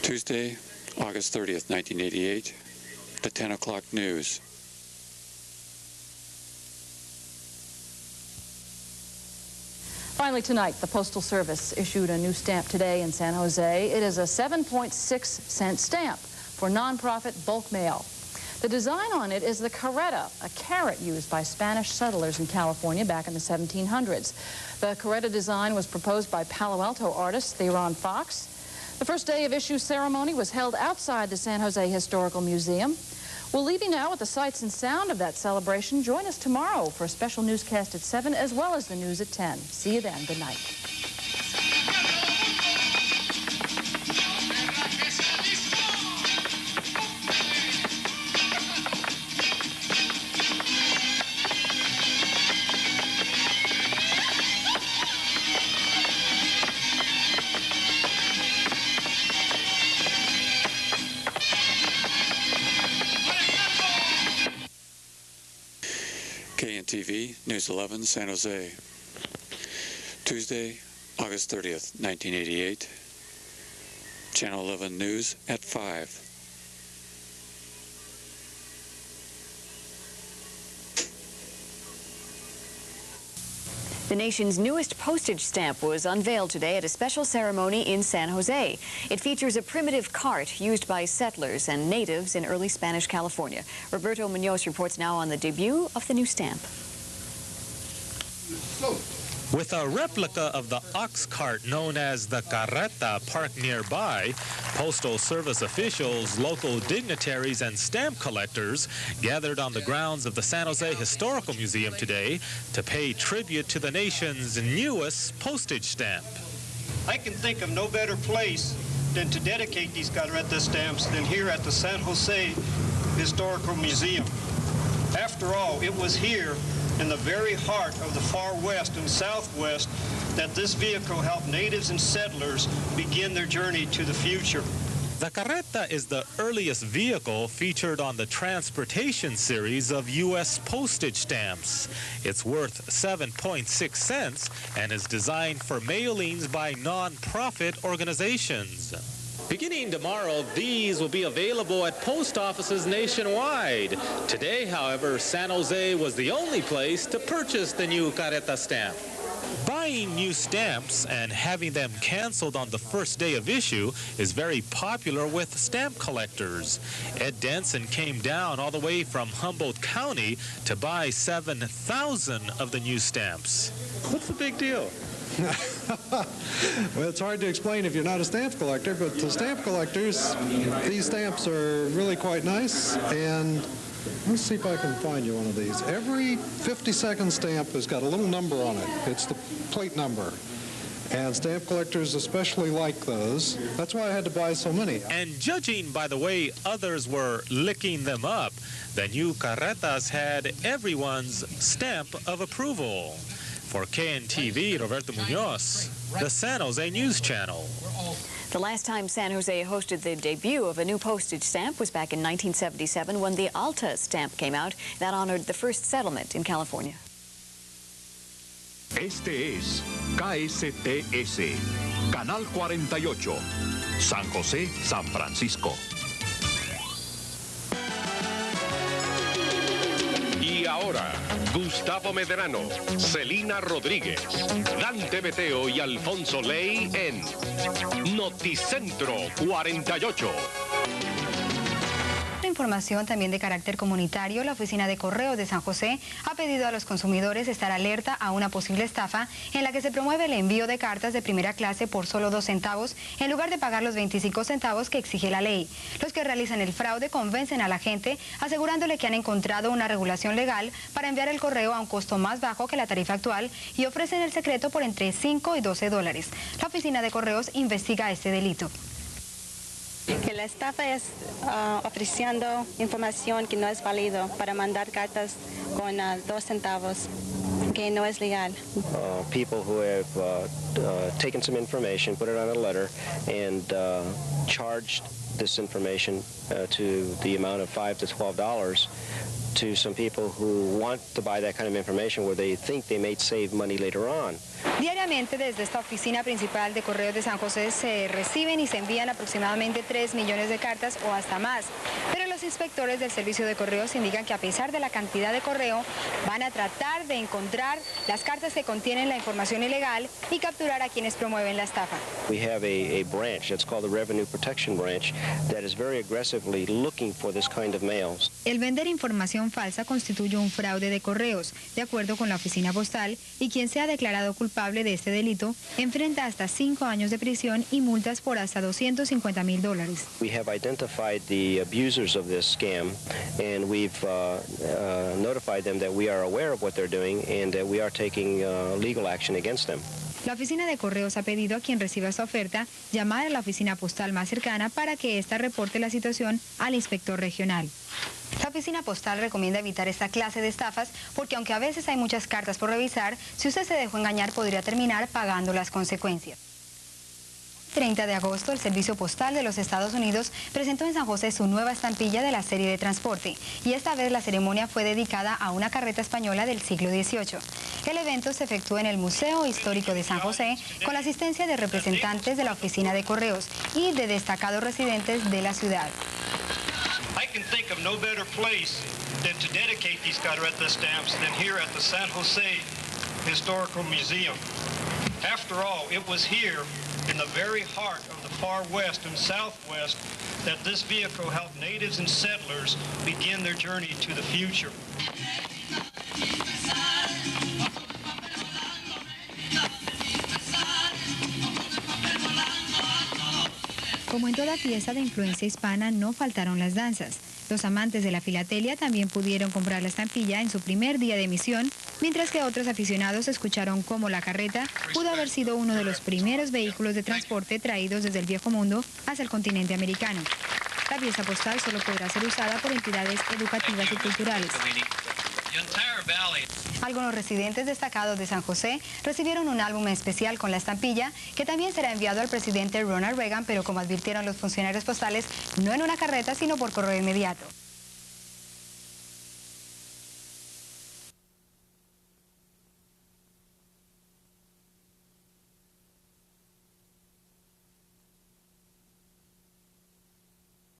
Tuesday, August 30th, 1988, the 10 o'clock news. Finally tonight, the Postal Service issued a new stamp today in San Jose. It is a 7.6-cent stamp for nonprofit bulk mail. The design on it is the Carreta, a carrot used by Spanish settlers in California back in the 1700s. The Carreta design was proposed by Palo Alto artist Theron Fox. The first day of issue ceremony was held outside the San Jose Historical Museum. We'll leave you now with the sights and sound of that celebration. Join us tomorrow for a special newscast at 7 as well as the news at 10. See you then. Good night. KNTV, News 11, San Jose. Tuesday, August 30th, 1988. Channel 11 News at 5. The nation's newest postage stamp was unveiled today at a special ceremony in San Jose. It features a primitive cart used by settlers and natives in early Spanish California. Roberto Munoz reports now on the debut of the new stamp. With a replica of the ox cart known as the Carreta parked nearby, Postal Service officials, local dignitaries, and stamp collectors gathered on the grounds of the San Jose Historical Museum today to pay tribute to the nation's newest postage stamp. I can think of no better place than to dedicate these Carreta stamps than here at the San Jose Historical Museum. After all, it was here in the very heart of the far west and southwest that this vehicle helped natives and settlers begin their journey to the future. The Carreta is the earliest vehicle featured on the transportation series of U.S. postage stamps. It's worth 7.6 cents and is designed for mailings by non-profit organizations. Beginning tomorrow, these will be available at post offices nationwide. Today, however, San Jose was the only place to purchase the new Carreta stamp. Buying new stamps and having them canceled on the first day of issue is very popular with stamp collectors. Ed Denson came down all the way from Humboldt County to buy 7,000 of the new stamps. What's the big deal? Well, it's hard to explain if you're not a stamp collector, but to stamp collectors, these stamps are really quite nice. And let's see if I can find you one of these. Every 52nd stamp has got a little number on it. It's the plate number. And stamp collectors especially like those. That's why I had to buy so many. And judging by the way others were licking them up, the new Carretas had everyone's stamp of approval. For KNTV, Roberto Munoz, the San Jose News Channel. The last time San Jose hosted the debut of a new postage stamp was back in 1977 when the Alta stamp came out. That honored the first settlement in California. Este es KSTS, Canal 48, San Jose, San Francisco. Y ahora, Gustavo Medrano, Celina Rodríguez, Dante Meteo y Alfonso Ley en Noticentro 48. Información también de carácter comunitario, la Oficina de Correos de San José ha pedido a los consumidores estar alerta a una posible estafa en la que se promueve el envío de cartas de primera clase por solo 2 centavos en lugar de pagar los 25 centavos que exige la ley. Los que realizan el fraude convencen a la gente asegurándole que han encontrado una regulación legal para enviar el correo a un costo más bajo que la tarifa actual y ofrecen el secreto por entre 5 y 12 dólares. La Oficina de Correos investiga este delito. Que la estafa es ofreciendo información que no es válido para mandar cartas con 2 centavos, que no es legal. People who have taken some information, put it on a letter, and charged this information to the amount of $5 to $12 to some people who want to buy that kind of information where they think they may save money later on. Diariamente desde esta oficina principal de correos de San José se reciben y se envían aproximadamente 3 millones de cartas o hasta más. Pero los inspectores del servicio de correos indican que a pesar de la cantidad de correo, van a tratar de encontrar las cartas que contienen la información ilegal y capturar a quienes promueven la estafa. We have a branch that's called the Revenue Protection Branch that is very aggressively looking for this kind of mails. El vender información falsa constituye un fraude de correos, de acuerdo con la oficina postal, y quien sea declarado culpable de este delito enfrenta hasta 5 años de prisión y multas por hasta $250,000. We have identified the abusers of this scam, and we've notified them that we are aware of what they're doing and that we are taking legal action against them. La oficina de correos ha pedido a quien reciba esta oferta llamar a la oficina postal más cercana para que ésta reporte la situación al inspector regional. La oficina postal recomienda evitar esta clase de estafas porque aunque a veces hay muchas cartas por revisar, si usted se dejó engañar podría terminar pagando las consecuencias. 30 de agosto, el Servicio Postal de los Estados Unidos presentó en San José su nueva estampilla de la serie de transporte, y esta vez la ceremonia fue dedicada a una carreta española del siglo XVIII. El evento se efectuó en el Museo Histórico de San José con la asistencia de representantes de la Oficina de Correos y de destacados residentes de la ciudad. I can think of no better place than to dedicate these Carreta stamps than here at the San Jose Historical Museum. After all, it was here in the very heart of the far west and southwest that this vehicle helped natives and settlers begin their journey to the future. Como en toda fiesta de influencia hispana, no faltaron las danzas. Los amantes de la filatelia también pudieron comprar la estampilla en su primer día de emisión, mientras que otros aficionados escucharon cómo la carreta pudo haber sido uno de los primeros vehículos de transporte traídos desde el viejo mundo hacia el continente americano. La pieza postal solo podrá ser usada por entidades educativas y culturales. Algunos residentes destacados de San José recibieron un álbum especial con la estampilla, que también será enviado al presidente Ronald Reagan, pero como advirtieron los funcionarios postales, no en una carreta, sino por correo inmediato.